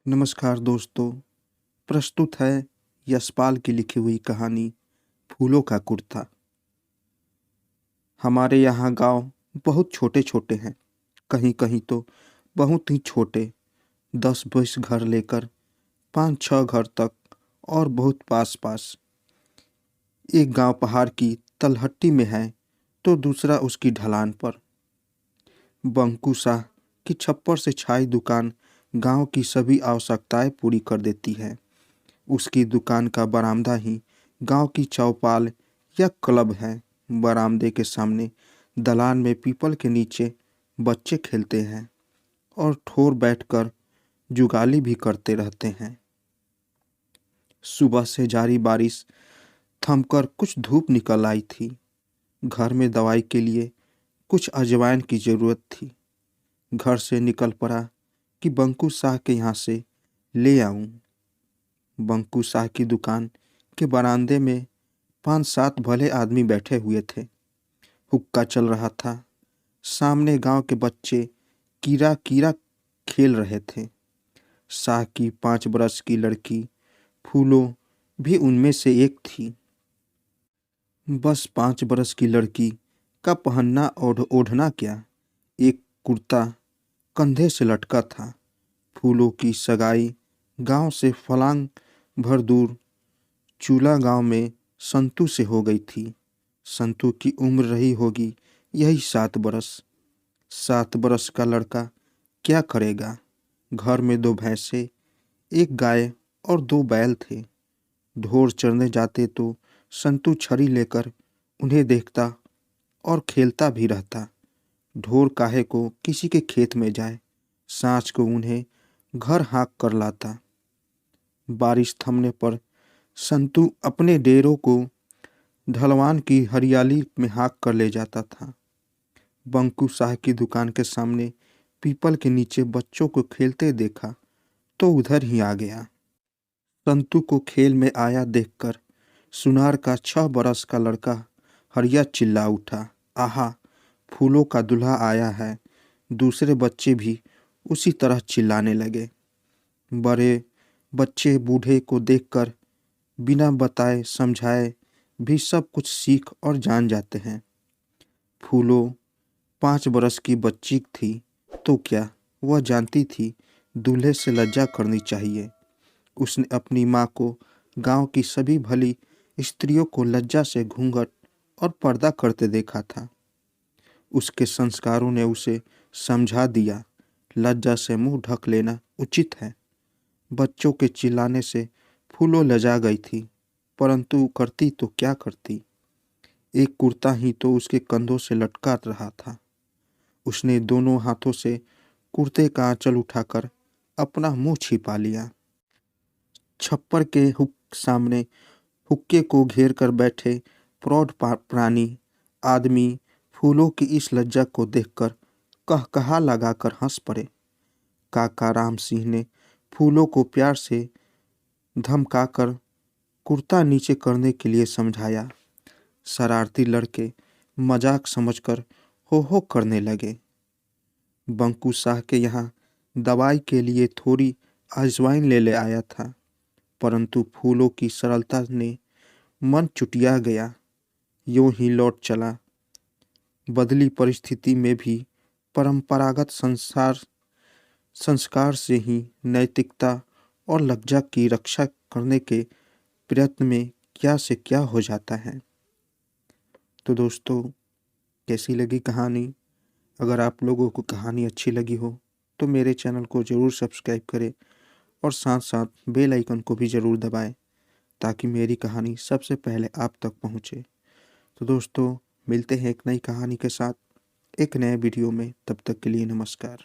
नमस्कार दोस्तों। प्रस्तुत है यशपाल की लिखी हुई कहानी फूलों का कुर्ता। हमारे यहाँ गांव बहुत छोटे छोटे हैं, कहीं कहीं तो बहुत ही छोटे, 10-20 घर लेकर 5-6 घर तक, और बहुत पास पास। एक गांव पहाड़ की तलहटी में है तो दूसरा उसकी ढलान पर। बंकू शाह की छप्पर से छाई दुकान गांव की सभी आवश्यकताएं पूरी कर देती है। उसकी दुकान का बरामदा ही गांव की चौपाल या क्लब है। बरामदे के सामने दलान में पीपल के नीचे बच्चे खेलते हैं और ठोर बैठकर जुगाली भी करते रहते हैं। सुबह से जारी बारिश थमकर कुछ धूप निकल आई थी। घर में दवाई के लिए कुछ अजवाइन की जरूरत थी। घर से निकल पड़ा कि बंकू शाह के यहाँ से ले आऊं। बंकू शाह की दुकान के बरामदे में 5-7 भले आदमी बैठे हुए थे। हुक्का चल रहा था। सामने गांव के बच्चे कीरा कीरा खेल रहे थे। शाह की 5 बरस की लड़की फूलों भी उनमें से एक थी। बस 5 बरस की लड़की का पहनना ओढ़ना क्या, एक कुर्ता कंधे से लटका था। फूलों की सगाई गांव से फलांग भर दूर चूला गांव में संतू से हो गई थी। संतू की उम्र रही होगी यही 7 बरस। 7 बरस का लड़का क्या करेगा। घर में 2 भैंसे, एक गाय और 2 बैल थे। ढोर चरने जाते तो संतू छड़ी लेकर उन्हें देखता और खेलता भी रहता। ढोर काहे को किसी के खेत में जाए, सांझ को उन्हें घर हाँक कर लाता। बारिश थमने पर संतू अपने डेरों को ढलवान की हरियाली में हाँक कर ले जाता था। बंकू शाह की दुकान के सामने पीपल के नीचे बच्चों को खेलते देखा तो उधर ही आ गया। संतू को खेल में आया देखकर सुनार का 6 बरस का लड़का हरिया चिल्ला उठा, आहा, फूलों का दूल्हा आया है। दूसरे बच्चे भी उसी तरह चिल्लाने लगे। बड़े बच्चे बूढ़े को देखकर बिना बताए समझाए भी सब कुछ सीख और जान जाते हैं। फूलों 5 बरस की बच्ची थी तो क्या वह जानती थी दूल्हे से लज्जा करनी चाहिए। उसने अपनी माँ को गांव की सभी भली स्त्रियों को लज्जा से घूंघट और पर्दा करते देखा था। उसके संस्कारों ने उसे समझा दिया, लज्जा से मुंह ढक लेना उचित है। बच्चों के चिल्लाने से फूलों लजा गई थी, परंतु करती तो क्या करती। एक कुर्ता ही तो उसके कंधों से लटका रहा था। उसने दोनों हाथों से कुर्ते का आंचल उठाकर अपना मुंह छिपा लिया। छप्पर के सामने हुक्के को घेर कर बैठे प्रौढ़ प्राणी आदमी फूलों की इस लज्जा को देखकर कहकहा लगाकर हंस पड़े। काका राम सिंह ने फूलों को प्यार से धमकाकर कुर्ता नीचे करने के लिए समझाया। शरारती लड़के मजाक समझकर हो हो करने लगे। बंकू शाह के यहाँ दवाई के लिए थोड़ी अजवाइन ले आया था, परंतु फूलों की सरलता ने मन चुटिया गया। यूं ही लौट चला। बदली परिस्थिति में भी परंपरागत संस्कार से ही नैतिकता और लज्जा की रक्षा करने के प्रयत्न में क्या से क्या हो जाता है। तो दोस्तों, कैसी लगी कहानी? अगर आप लोगों को कहानी अच्छी लगी हो तो मेरे चैनल को ज़रूर सब्सक्राइब करें और साथ साथ बेल आइकन को भी ज़रूर दबाएं ताकि मेरी कहानी सबसे पहले आप तक पहुंचे। तो दोस्तों, मिलते हैं एक नई कहानी के साथ एक नए वीडियो में। तब तक के लिए नमस्कार।